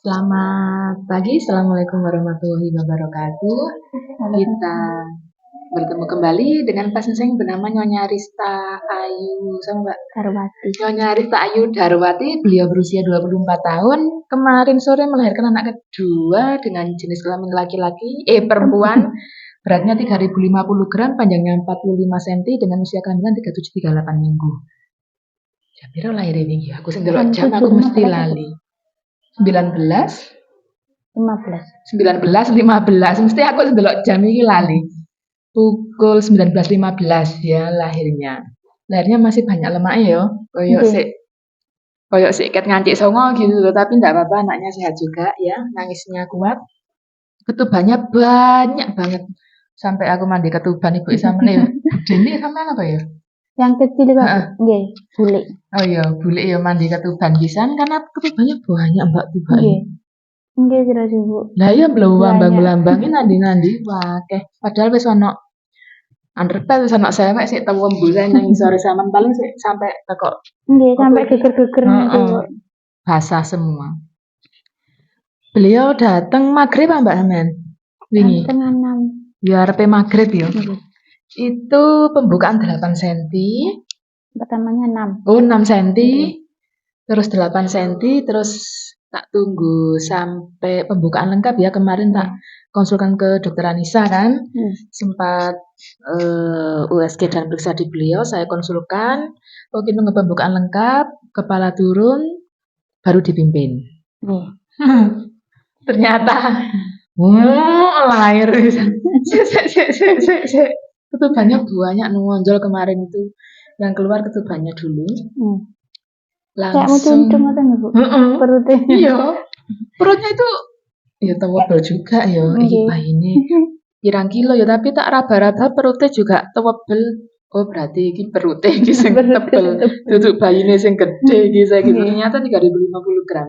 Selamat pagi, Assalamualaikum warahmatullahi wabarakatuh. Kita bertemu kembali dengan pasien saya yang bernama Nyonya Rista Ayu sama Mbak Darwati. Nyonya Rista Ayu Darwati. Beliau berusia 24 tahun. Kemarin sore melahirkan anak kedua dengan jenis kelamin laki-laki, perempuan. Beratnya 3050 gram, panjangnya 45 cm dengan usia kandungan 3738 minggu. Jam piro lahir ini? Aku sing delok jam aku mesti lali. 19 15 mesti aku ndelok jam iki lali. Pukul 19.15 ya lahirnya. Lahirnya masih banyak lemaknya ya. Koyok sik ket ngancik songo gitu loh, tapi enggak apa-apa, anaknya sehat juga ya. Nangisnya kuat. Ketubannya banyak banget. Sampai aku mandi ketuban ibu sampeyan. Dene sampean apa ya? Yang kecil Pak, nggih, bulik. Oh iya, bulik ya mandi ketuban pisan karena ketubannya banyak Mbak tiba Nggih. Nggih, jelas Ibu. Lah ya blambang-blambangin nandi-nandi wakeh. Padahal wis ono underpel wis ono sewek sik temu embulan nang sore sampean paling sik sampai teko. Nggih, sampai geger-geger niku. Basah semua. Beliau datang maghrib apa Mbak Amen? Wingi. Setengah 6. Ya arepe maghrib ya. Itu pembukaan 8 cm. Pertamanya 6. Oh, 6 cm. Terus 8 cm, terus tak tunggu sampai pembukaan lengkap ya. Kemarin tak konsulkan ke dokter Anissa kan. Sempat USG dan periksa di beliau, saya konsulkan. Oke, nunggu pembukaan lengkap, kepala turun, baru dipimpin. Ternyata lahir. Ketubannya banyak nonjol kemarin itu. Yang keluar ketubannya dulu. Langsung. Perutnya. Iya. Perutnya itu ya tebal juga ya. Ini pirang kilo ya, tapi tak raba-raba perutnya juga tebal. Oh berarti ini perutnya ini sing tebal. Duduk bayine sing gede iki saiki ternyata 3050 gram.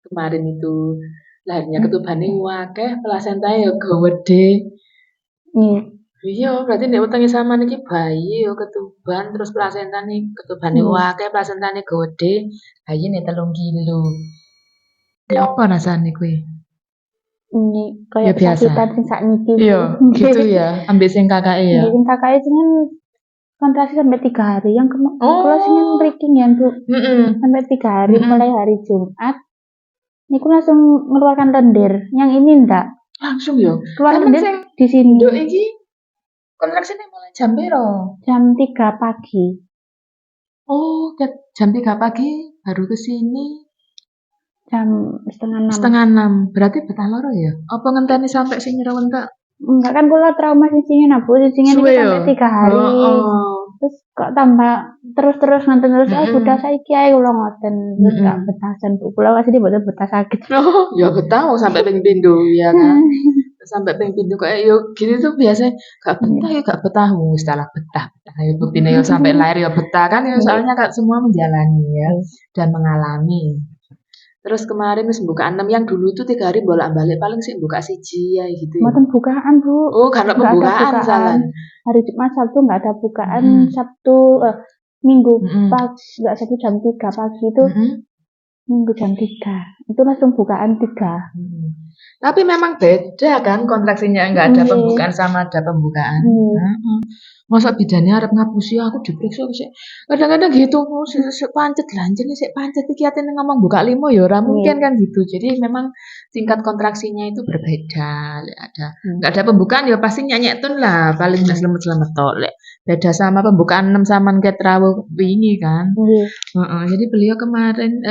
Kemarin itu lahirnya ketubannya wakeh, plasentanya ya gede. Iya, berarti nek utange sama niki bayi yo ketuban terus plasentane ketubane wakeh, plasentane gede, bayine 3 kilo. Ya apa rasane kuwi? Ini kayak ya biasa. Sing sakniki. Iya, gitu ya. Ambek sing kakake ya. Sing kakake jenengan kontrasi sampai 3 hari. Yang kalau sing breaking ya, Bu. Sampai 3 hari mulai hari Jumat. Niku langsung mengeluarkan lendir. Yang ini ndak. Langsung ya. Keluar lendir di sini. Nduk iki kontraksinya mulai jam piro? Jam 3 pagi. Oh, jam 3 pagi baru ke sini. Jam setengah 6. Setengah 6. Berarti betah loro ya? Apa ngenteni sampai sing nyerewen tak? Enggak kan kula trauma sisinya Bu, sisinya ini sampai 3 hari. Terus kok tambah terus nonton terus udah saiki ae kula ngoten. Terus gak betasan Bu. Kula masih diboten betah sakit. Oh, ya betah sampai ping pindho ya kan. Sampai ping pindho kok yo gini tuh biasa gak betah ya gak betah istilah betah. Ayo buktine yo sampai lahir ya betah kan ya soalnya kan semua menjalani ya dan mengalami. Terus kemarin wis buka 6 yang dulu itu 3 hari bolak-balik paling sih buka siji ya gitu ya. Mboten bukaan, Bu. Oh, karena pembukaan salah. Hari Jumat Sabtu enggak ada bukaan, Sabtu Minggu pagi enggak Sabtu jam 3 pagi itu. Minggu jam 3. Itu langsung bukaan 3. Tapi memang beda kan kontraksinya, enggak ada pembukaan sama ada pembukaan. Masa bidannya arep ngapusi aku diperiksa sih. Kadang-kadang gitu, sik pancet lanjene sik pancet iki atene ngomong buka 5 ya ora mungkin kan gitu. Jadi memang tingkat kontraksinya itu berbeda. Enggak ada pembukaan ya pasti nyanyek tun lah, paling selamat-selamat tok lek. Beda sama pembukaan 6 saman ketrawo wingi kan. Jadi beliau kemarin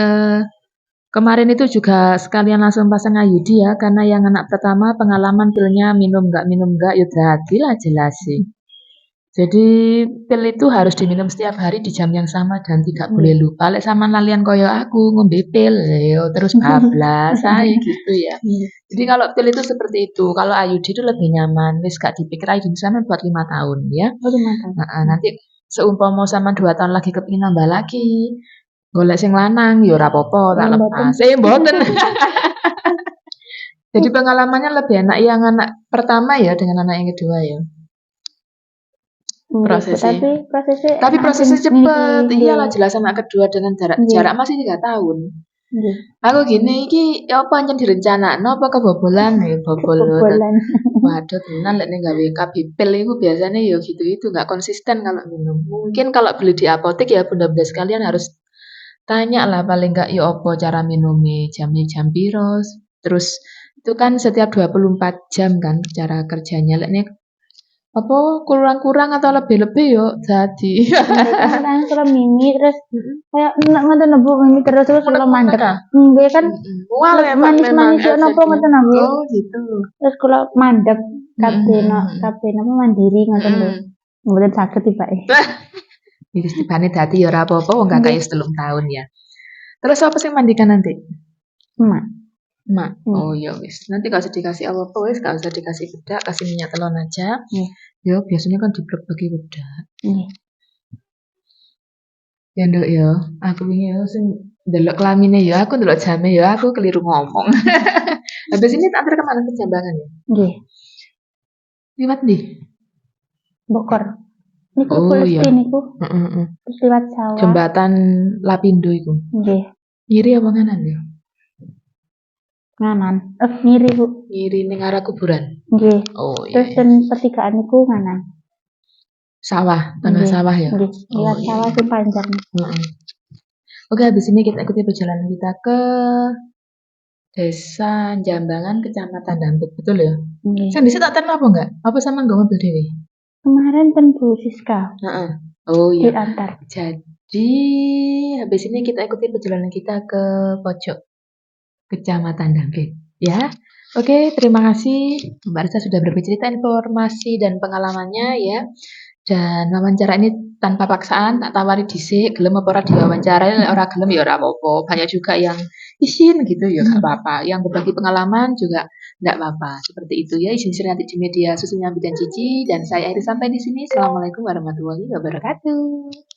itu juga sekalian langsung pasang IUD ya, karena yang anak pertama pengalaman pilnya minum enggak ya berarti lah jelas sih. Jadi pil itu harus diminum setiap hari di jam yang sama dan tidak boleh lupa. Lek sama lalian koyo aku ngombe pil terus bablas gitu ya. Jadi kalau pil itu seperti itu. Kalau IUD itu lebih nyaman. Wis gak dipikir IUD sama buat 5 tahun ya. Nanti seumpama sama 2 tahun lagi kepingin nambah lagi. Golek sing lanang ya ora apa-apa tak lepas. Mboten. Jadi pengalamannya lebih enak yang anak pertama ya dengan anak yang kedua ya. Prosesnya cepat. Iyalah jelas anak kedua dengan jarak masih 3 tahun. Nggih. Aku gini iki ya apa pancen direncanakno apa kebobolan ya bobol. Kebobolan. Waduh tenan lek ning gawe kabipil iku biasanya ya gitu itu nggak konsisten kalau minum. Mungkin kalau beli di apotek ya bunda-bunda sekalian harus tanya lah paling nggak ya apa cara minumnya jamnya jam piro. Terus itu kan setiap 24 jam kan cara kerjanya. Lek nek apa kurang-kurang atau lebih-lebih yo jadi. Kadang kalau mimi terus Mm-mm. kayak enak ngoten Bu mimi terus kalau mandek. Munek-munek, ah? Nggih kan Wah, memang manis-manis yo napa efeknya. ngoten Bu. Oh gitu. Terus kalau mandek kabeh Mm-mm. kabeh napa mandiri ngoten lho. Mboten saged tibake. Wis tibane dadi ya ora apa-apa wong kakak wis 3 tahun ya. Terus apa sih mandikan nanti? Emak. Mak. Oh ya wis. Nanti gak usah dikasih apa-apa wis, gak usah dikasih bedak, kasih minyak telon aja. Nggih. Yo biasanya kan diblok bagi bedak. Nggih. Ya nduk yo, aku wingi yo sing ndelok kelamine yo, aku ndelok jame yo, aku keliru ngomong. Habis ini tak antar kemana ke Jambangan ya? Nggih. Liwat ndi? Bokor. Niku Oh iya. Kulesti niku. Heeh. Terus liwat sawah. Jembatan Lapindo iku. Nggih. Kiri apa kanan ya? Nganan. Ngiri Bu. Kiri ning arah kuburan. Nggih. Oh Terus iya. ten pertigaan niku nganan. Sawah, tengah Nggih. sawah ya? Nggih. Liwat iya. sawah sing panjang. Heeh. Oke, habis ini kita ikuti perjalanan kita ke Desa Jambangan, Kecamatan Dampit, betul ya? Nggih. Saya bisa tak apa enggak? Apa sama enggak mobil dewi? Kemarin ten Bu Siska Heeh. Oh iya. diantar. Jadi habis ini kita ikuti perjalanan kita ke pojok Kecamatan Dampit, ya. Oke, terima kasih Mbak Risa sudah berbagi cerita, informasi dan pengalamannya ya. Dan wawancara ini tanpa paksaan, tak tawari dhisik, gelem apa ora diwawancara, nek ora gelem ya ora apa-apa. Banyak juga yang izin gitu ya gak apa-apa. Yang berbagi pengalaman juga enggak apa-apa. Seperti itu ya, izin nanti di media sosialnya Bidan Cici dan saya akhiri sampai di sini. Assalamualaikum warahmatullahi wabarakatuh.